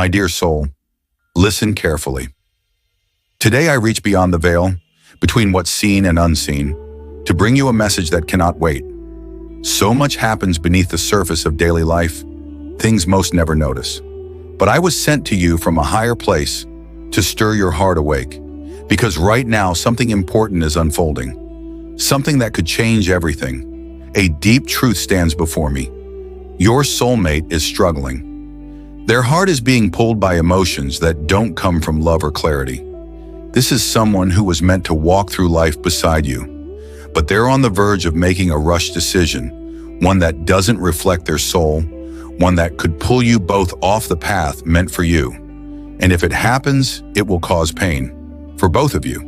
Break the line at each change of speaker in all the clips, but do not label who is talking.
My dear soul, listen carefully. Today I reach beyond the veil, between what's seen and unseen, to bring you a message that cannot wait. So much happens beneath the surface of daily life, things most never notice. But I was sent to you from a higher place to stir your heart awake, because right now something important is unfolding, something that could change everything. A deep truth stands before me. Your soulmate is struggling. Their heart is being pulled by emotions that don't come from love or clarity. This is someone who was meant to walk through life beside you, but they're on the verge of making a rushed decision, one that doesn't reflect their soul, one that could pull you both off the path meant for you. And if it happens, it will cause pain for both of you.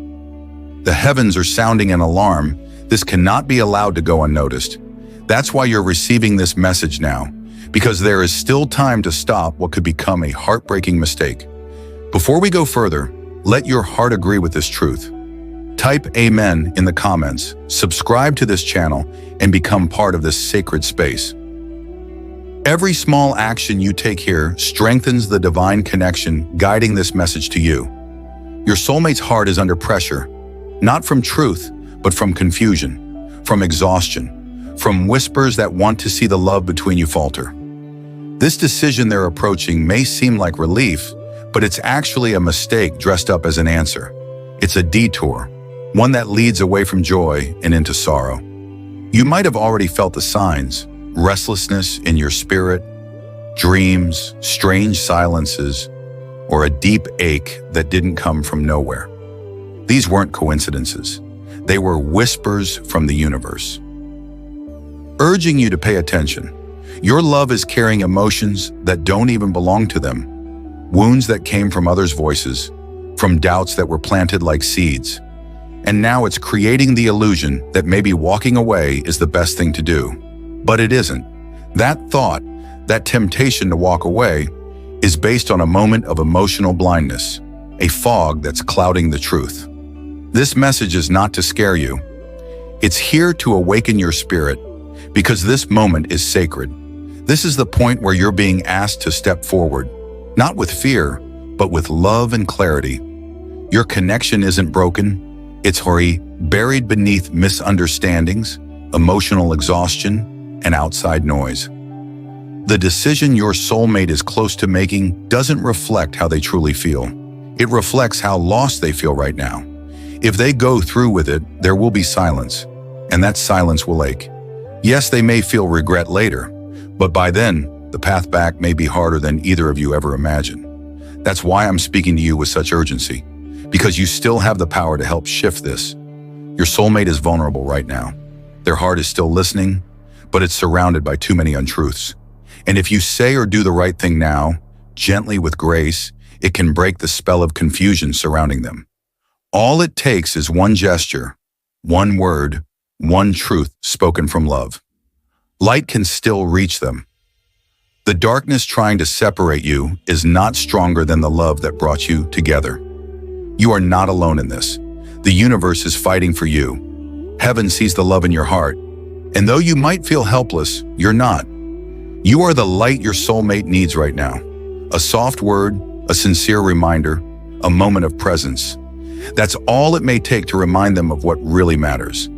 The heavens are sounding an alarm. This cannot be allowed to go unnoticed. That's why you're receiving this message now, because there is still time to stop what could become a heartbreaking mistake. Before we go further, let your heart agree with this truth. Type Amen in the comments, subscribe to this channel, and become part of this sacred space. Every small action you take here strengthens the divine connection guiding this message to you. Your soulmate's heart is under pressure, not from truth, but from confusion, from exhaustion, from whispers that want to see the love between you falter. This decision they're approaching may seem like relief, but it's actually a mistake dressed up as an answer. It's a detour, one that leads away from joy and into sorrow. You might have already felt the signs: restlessness in your spirit, dreams, strange silences, or a deep ache that didn't come from nowhere. These weren't coincidences. They were whispers from the universe, urging you to pay attention. Your love is carrying emotions that don't even belong to them, wounds that came from others' voices, from doubts that were planted like seeds. And now it's creating the illusion that maybe walking away is the best thing to do. But it isn't. That thought, that temptation to walk away, is based on a moment of emotional blindness, a fog that's clouding the truth. This message is not to scare you. It's here to awaken your spirit, because this moment is sacred. This is the point where you're being asked to step forward, not with fear, but with love and clarity. Your connection isn't broken. It's buried beneath misunderstandings, emotional exhaustion, and outside noise. The decision your soulmate is close to making doesn't reflect how they truly feel. It reflects how lost they feel right now. If they go through with it, there will be silence, and that silence will ache. Yes, they may feel regret later, but by then, the path back may be harder than either of you ever imagined. That's why I'm speaking to you with such urgency, because you still have the power to help shift this. Your soulmate is vulnerable right now. Their heart is still listening, but it's surrounded by too many untruths. And if you say or do the right thing now, gently with grace, it can break the spell of confusion surrounding them. All it takes is one gesture, one word, one truth spoken from love. Light can still reach them. The darkness trying to separate you is not stronger than the love that brought you together. You are not alone in this. The universe is fighting for you. Heaven sees the love in your heart. And though you might feel helpless, you're not. You are the light your soulmate needs right now. A soft word, a sincere reminder, a moment of presence. That's all it may take to remind them of what really matters.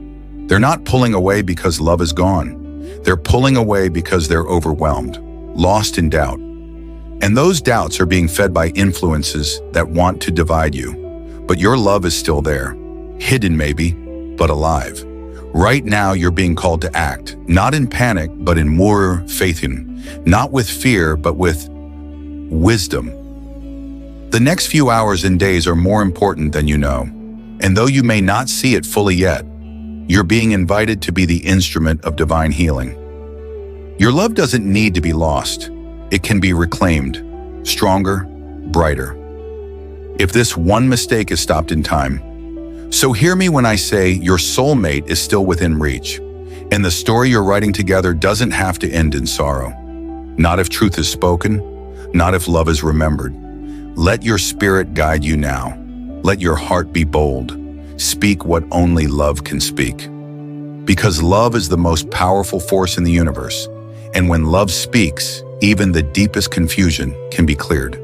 They're not pulling away because love is gone. They're pulling away because they're overwhelmed, lost in doubt. And those doubts are being fed by influences that want to divide you. But your love is still there, hidden maybe, but alive. Right now, you're being called to act, not in panic, but in more faith in, not with fear, but with wisdom. The next few hours and days are more important than you know. And though you may not see it fully yet, you're being invited to be the instrument of divine healing. Your love doesn't need to be lost. It can be reclaimed, stronger, brighter. If this one mistake is stopped in time. So hear me when I say your soulmate is still within reach, and the story you're writing together doesn't have to end in sorrow. Not if truth is spoken, not if love is remembered. Let your spirit guide you now. Let your heart be bold. Speak what only love can speak. Because love is the most powerful force in the universe, and when love speaks, even the deepest confusion can be cleared.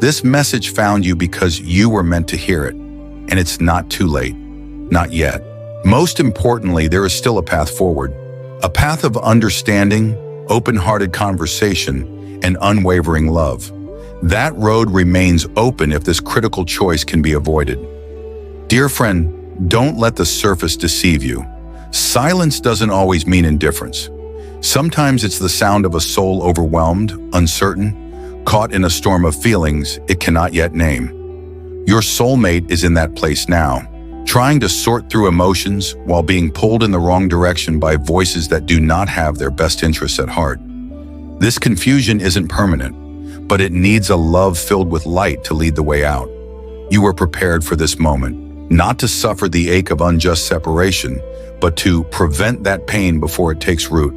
This message found you because you were meant to hear it, and it's not too late. Not yet. Most importantly, there is still a path forward. A path of understanding, open-hearted conversation, and unwavering love. That road remains open if this critical choice can be avoided. Dear friend, don't let the surface deceive you. Silence doesn't always mean indifference. Sometimes it's the sound of a soul overwhelmed, uncertain, caught in a storm of feelings it cannot yet name. Your soulmate is in that place now, trying to sort through emotions while being pulled in the wrong direction by voices that do not have their best interests at heart. This confusion isn't permanent, but it needs a love filled with light to lead the way out. You were prepared for this moment, not to suffer the ache of unjust separation, but to prevent that pain before it takes root.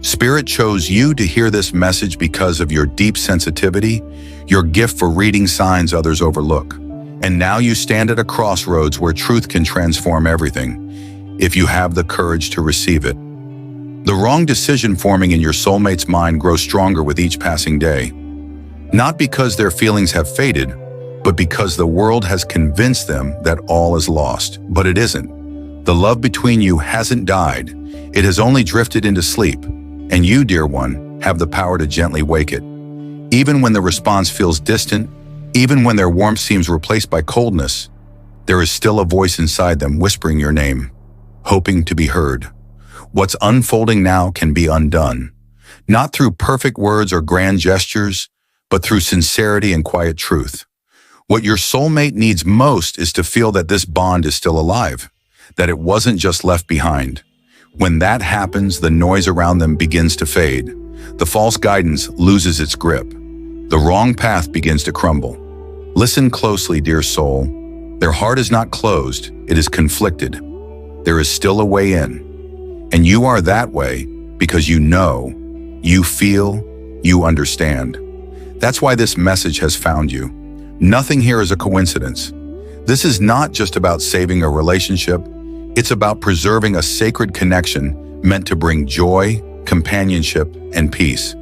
Spirit chose you to hear this message because of your deep sensitivity, your gift for reading signs others overlook. And now you stand at a crossroads where truth can transform everything, if you have the courage to receive it. The wrong decision forming in your soulmate's mind grows stronger with each passing day. Not because their feelings have faded, but because the world has convinced them that all is lost. But it isn't. The love between you hasn't died. It has only drifted into sleep. And you, dear one, have the power to gently wake it. Even when the response feels distant, even when their warmth seems replaced by coldness, there is still a voice inside them whispering your name, hoping to be heard. What's unfolding now can be undone, not through perfect words or grand gestures, but through sincerity and quiet truth. What your soulmate needs most is to feel that this bond is still alive, that it wasn't just left behind. When that happens, the noise around them begins to fade. The false guidance loses its grip. The wrong path begins to crumble. Listen closely, dear soul. Their heart is not closed, it is conflicted. There is still a way in. And you are that way because you know, you feel, you understand. That's why this message has found you. Nothing here is a coincidence. This is not just about saving a relationship. It's about preserving a sacred connection meant to bring joy, companionship, and peace.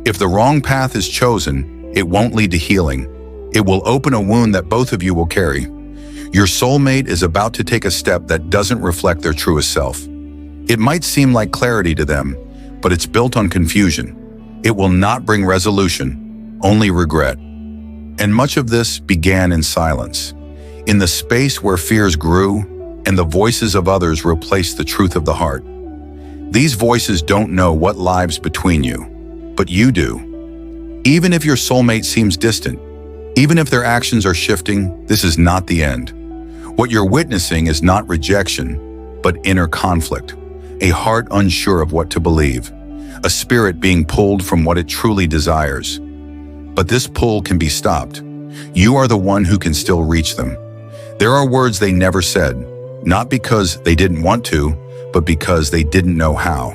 If the wrong path is chosen, it won't lead to healing. It will open a wound that both of you will carry. Your soulmate is about to take a step that doesn't reflect their truest self. It might seem like clarity to them, but it's built on confusion. It will not bring resolution, only regret. And much of this began in silence, in the space where fears grew and the voices of others replaced the truth of the heart. These voices don't know what lies between you, but you do. Even if your soulmate seems distant, even if their actions are shifting, this is not the end. What you're witnessing is not rejection, but inner conflict, a heart unsure of what to believe, a spirit being pulled from what it truly desires. But this pull can be stopped. You are the one who can still reach them. There are words they never said, not because they didn't want to, but because they didn't know how.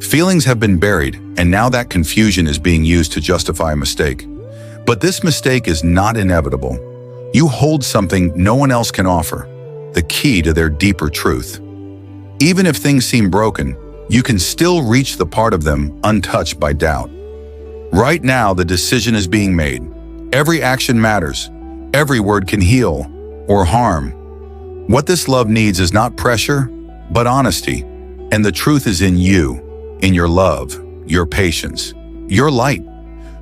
Feelings have been buried, and now that confusion is being used to justify a mistake. But this mistake is not inevitable. You hold something no one else can offer, the key to their deeper truth. Even if things seem broken, you can still reach the part of them untouched by doubt. Right now, the decision is being made. Every action matters. Every word can heal or harm. What this love needs is not pressure, but honesty. And the truth is in you, in your love, your patience, your light.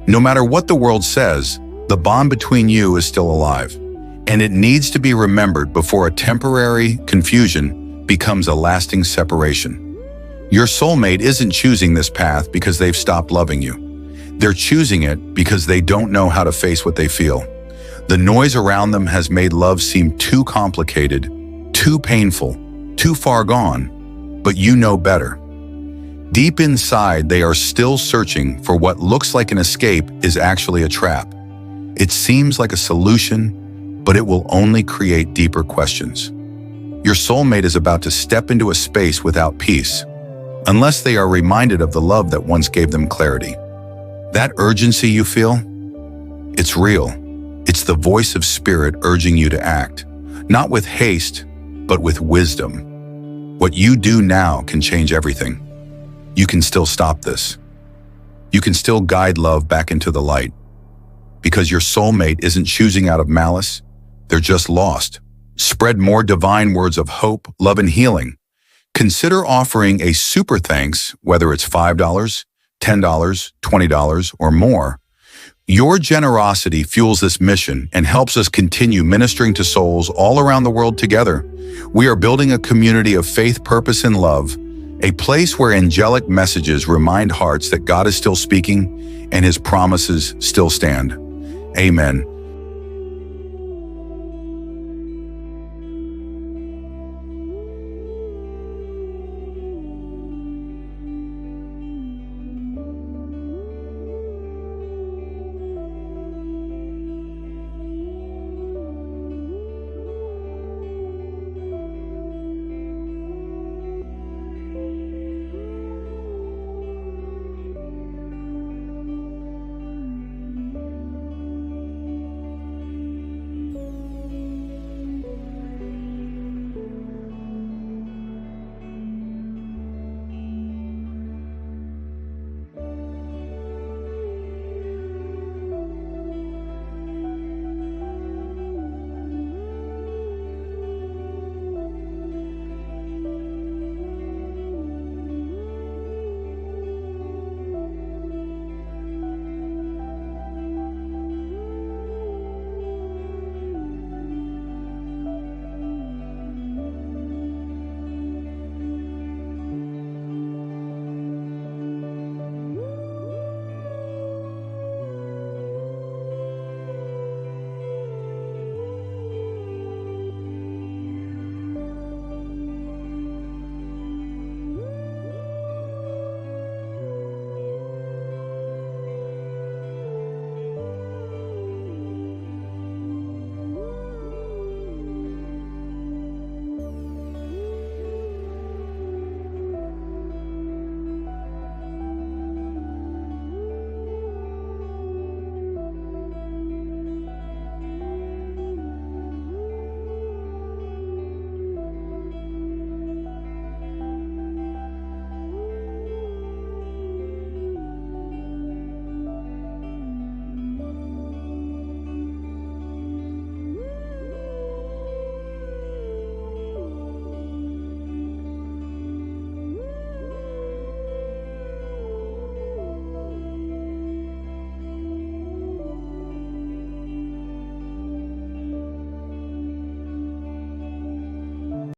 No matter what the world says, the bond between you is still alive. And it needs to be remembered before a temporary confusion becomes a lasting separation. Your soulmate isn't choosing this path because they've stopped loving you. They're choosing it because they don't know how to face what they feel. The noise around them has made love seem too complicated, too painful, too far gone, but you know better. Deep inside, they are still searching for what looks like an escape is actually a trap. It seems like a solution, but it will only create deeper questions. Your soulmate is about to step into a space without peace, unless they are reminded of the love that once gave them clarity. That urgency you feel, it's real. It's the voice of spirit urging you to act, not with haste, but with wisdom. What you do now can change everything. You can still stop this. You can still guide love back into the light. because your soulmate isn't choosing out of malice, they're just lost. Spread more divine words of hope, love, and healing. Consider offering a super thanks, whether it's $5, $10, $20, or more. Your generosity fuels this mission and helps us continue ministering to souls all around the world together. We are building a community of faith, purpose, and love, a place where angelic messages remind hearts that God is still speaking and His promises still stand. Amen.